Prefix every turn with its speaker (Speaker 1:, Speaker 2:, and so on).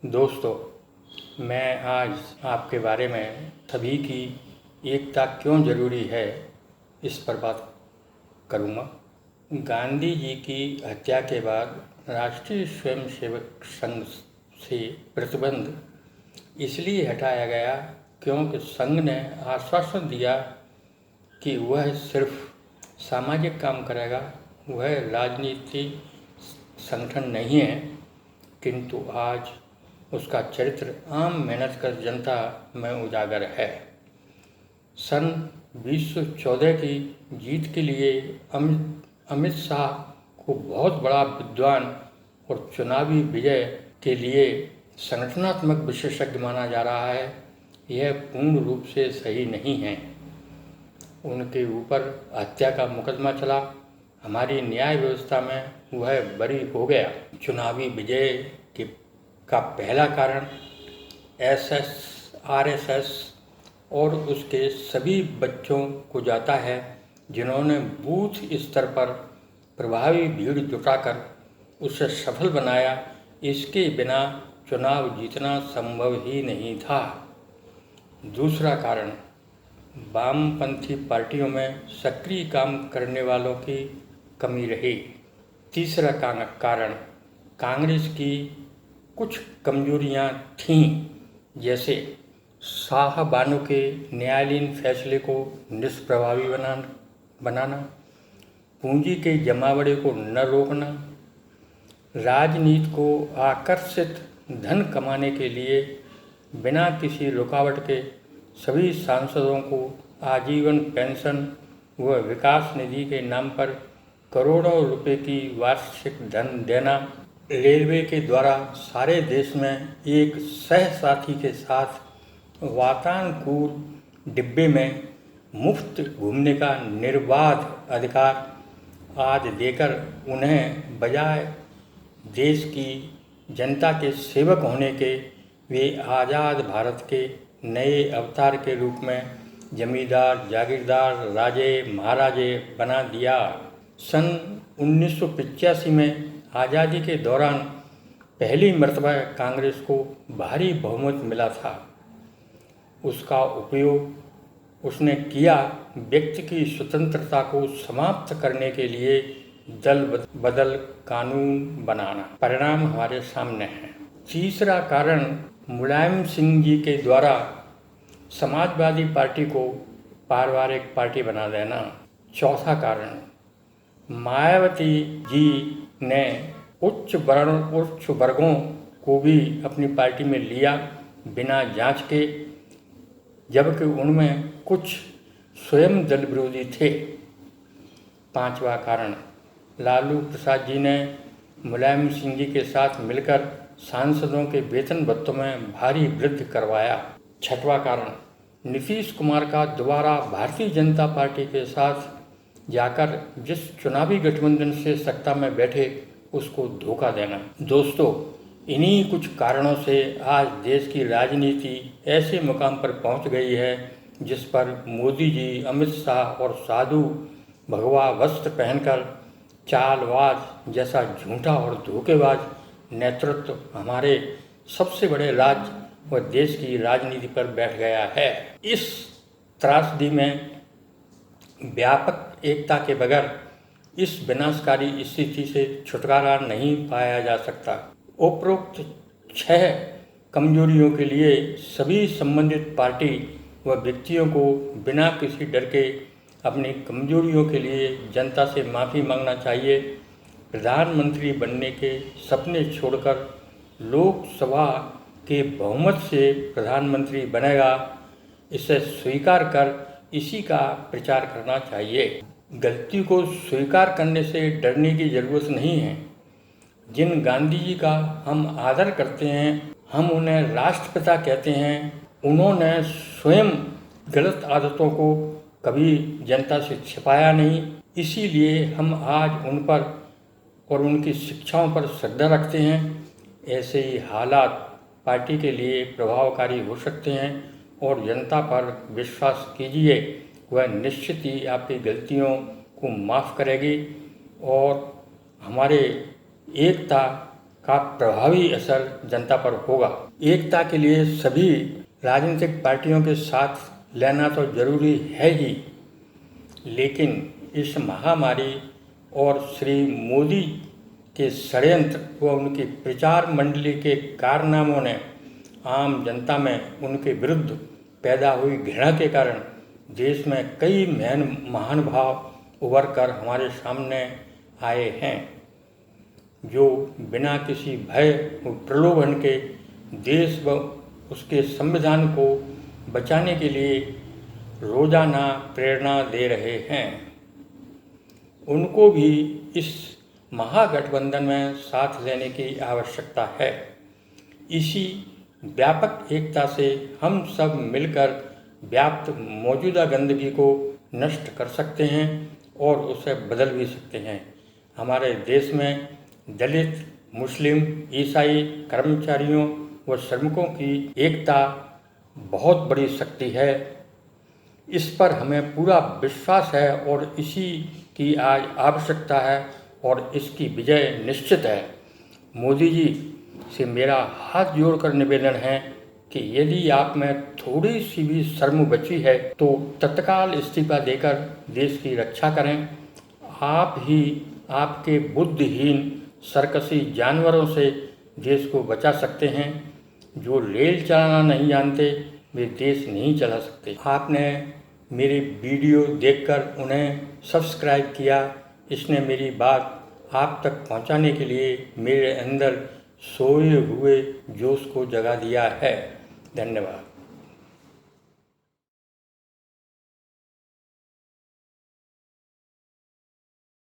Speaker 1: दोस्तों, मैं आज आपके बारे में सभी की एकता क्यों ज़रूरी है इस पर बात करूँगा। गांधी जी की हत्या के बाद राष्ट्रीय स्वयंसेवक संघ से प्रतिबंध इसलिए हटाया गया क्योंकि संघ ने आश्वासन दिया कि वह सिर्फ सामाजिक काम करेगा, वह राजनीतिक संगठन नहीं है। किंतु आज उसका चरित्र आम मेहनत कर जनता में उजागर है। सन 1914 की जीत के लिए अमित शाह को बहुत बड़ा विद्वान और चुनावी विजय के लिए संगठनात्मक विशेषज्ञ माना जा रहा है। यह पूर्ण रूप से सही नहीं है। उनके ऊपर हत्या का मुकदमा चला, हमारी न्याय व्यवस्था में वह बरी हो गया। चुनावी विजय का पहला कारण आरएसएस और उसके सभी बच्चों को जाता है जिन्होंने बूथ स्तर पर प्रभावी भीड़ जुटाकर उसे सफल बनाया। इसके बिना चुनाव जीतना संभव ही नहीं था। दूसरा कारण वामपंथी पार्टियों में सक्रिय काम करने वालों की कमी रही। तीसरा कारण कांग्रेस की कुछ कमजोरियां थीं, जैसे शाह बानो के न्यायालयीन फैसले को निष्प्रभावी बनाना, पूंजी के जमावड़े को न रोकना, राजनीति को आकर्षित धन कमाने के लिए बिना किसी रुकावट के सभी सांसदों को आजीवन पेंशन व विकास निधि के नाम पर करोड़ों रुपए की वार्षिक धन देना, रेलवे के द्वारा सारे देश में एक सहसाथी के साथ वातानुकूल डिब्बे में मुफ्त घूमने का निर्बाध अधिकार आज देकर उन्हें बजाय देश की जनता के सेवक होने के वे आज़ाद भारत के नए अवतार के रूप में जमींदार, जागीरदार, राजे महाराजे बना दिया। सन 1985 में आज़ादी के दौरान पहली मर्तबा कांग्रेस को भारी बहुमत मिला था। उसका उपयोग उसने किया व्यक्ति की स्वतंत्रता को समाप्त करने के लिए दल बदल कानून बनाना। परिणाम हमारे सामने है। तीसरा कारण मुलायम सिंह जी के द्वारा समाजवादी पार्टी को पारिवारिक पार्टी बना देना। चौथा कारण मायावती जी ने उच्च वर्गों को भी अपनी पार्टी में लिया बिना जांच के, जबकि उनमें कुछ स्वयं दल विरोधी थे। पांचवा कारण लालू प्रसाद जी ने मुलायम सिंह जी के साथ मिलकर सांसदों के वेतन भत्तों में भारी वृद्धि करवाया। छठवां कारण नीतीश कुमार का दोबारा भारतीय जनता पार्टी के साथ जाकर जिस चुनावी गठबंधन से सत्ता में बैठे उसको धोखा देना। दोस्तों, इन्हीं कुछ कारणों से आज देश की राजनीति ऐसे मुकाम पर पहुंच गई है जिस पर मोदी जी, अमित शाह और साधु भगवा वस्त्र पहनकर चालबाज जैसा झूठा और धोखेबाज नेतृत्व हमारे सबसे बड़े राज्य व देश की राजनीति पर बैठ गया है। इस त्रासदी में व्यापक एकता के बगैर इस विनाशकारी स्थिति से छुटकारा नहीं पाया जा सकता। उपरोक्त 6 कमजोरियों के लिए सभी संबंधित पार्टी व व्यक्तियों को बिना किसी डर के अपनी कमजोरियों के लिए जनता से माफ़ी मांगना चाहिए। प्रधानमंत्री बनने के सपने छोड़कर लोकसभा के बहुमत से प्रधानमंत्री बनेगा, इसे स्वीकार कर इसी का प्रचार करना चाहिए। गलती को स्वीकार करने से डरने की ज़रूरत नहीं है। जिन गांधी जी का हम आदर करते हैं, हम उन्हें राष्ट्रपिता कहते हैं, उन्होंने स्वयं गलत आदतों को कभी जनता से छिपाया नहीं। इसीलिए हम आज उन पर और उनकी शिक्षाओं पर श्रद्धा रखते हैं। ऐसे ही हालात पार्टी के लिए प्रभावकारी हो सकते हैं और जनता पर विश्वास कीजिए, वह निश्चित ही आपकी गलतियों को माफ़ करेगी और हमारे एकता का प्रभावी असर जनता पर होगा। एकता के लिए सभी राजनीतिक पार्टियों के साथ लेना तो जरूरी है ही, लेकिन इस महामारी और श्री मोदी के षड्यंत्र व उनकी प्रचार मंडली के कारनामों ने आम जनता में उनके विरुद्ध पैदा हुई घृणा के कारण देश में कई महान भाव उभर कर हमारे सामने आए हैं, जो बिना किसी भय व प्रलोभन के देश व उसके संविधान को बचाने के लिए रोजाना प्रेरणा दे रहे हैं। उनको भी इस महागठबंधन में साथ लेने की आवश्यकता है। इसी व्यापक एकता से हम सब मिलकर व्याप्त मौजूदा गंदगी को नष्ट कर सकते हैं और उसे बदल भी सकते हैं। हमारे देश में दलित, मुस्लिम, ईसाई, कर्मचारियों व श्रमिकों की एकता बहुत बड़ी शक्ति है। इस पर हमें पूरा विश्वास है और इसी की आज आवश्यकता है और इसकी विजय निश्चित है। मोदी जी से मेरा हाथ जोड़कर निवेदन है कि यदि आप में थोड़ी सी भी शर्म बची है तो तत्काल इस्तीफा देकर देश की रक्षा करें। आप ही आपके बुद्धिहीन सर्कसी जानवरों से देश को बचा सकते हैं। जो रेल चलाना नहीं जानते वे देश नहीं चला सकते। आपने मेरी वीडियो देखकर उन्हें सब्सक्राइब किया, इसने मेरी बात आप तक पहुंचाने के लिए मेरे अंदर सोए हुए जोश को जगा दिया है। धन्यवाद।